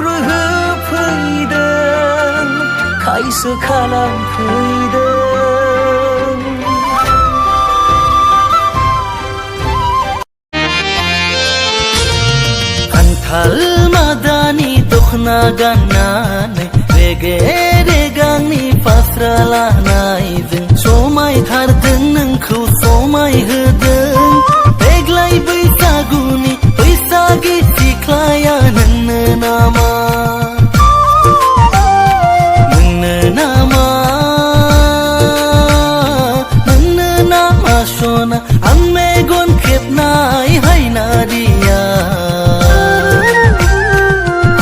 रोहोफैदों खायसो खालामफैदों खान्थाल मादानि दखना गाननानै रेगे रेगांनि फास्रा लानायजों समायथारदों नोंखौ समायहोदों देग्लाय बैसागुनि बैसागि सिख्लाया नोंनो नामा सना आं मेगन खेबनाय हायनारिया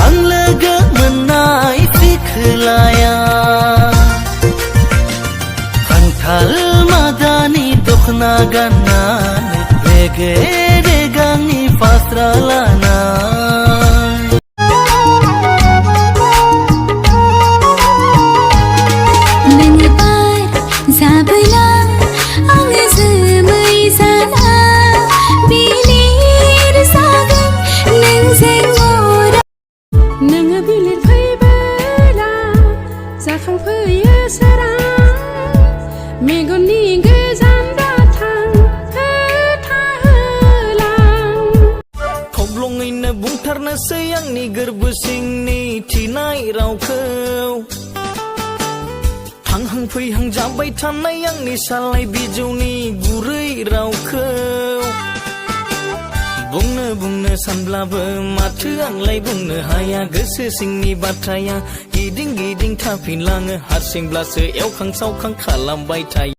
आं लोगो मोननाय सिखोलाया खान्थाल मादानि दखना गाननानै रेगे रेगांनि फास्रा लानाय नोङो बार जाबोला आङो जोमै जाना बिलिर जागोन नोंजों अरा नोङो बिलिर फैबोला जाखांफैयो सोरां मेगननि गोजान दाथां थाहोलां थब्लङैनो बुंथारनोसै आंनि गोरबो सिंनि थिनाय रावखौ थांहां फैहां जाबाय थानाय आंनि सालाय बिजौनि गुरै रावखौ बुंनो सानब्लाबो माथो आंलाय बुंनो हाया गोसो सिंनि बाथ्राया गिदिं गिदिं थाफिनलाङो हारसिंब्लासो एवखां सावखां खालामबाय थायो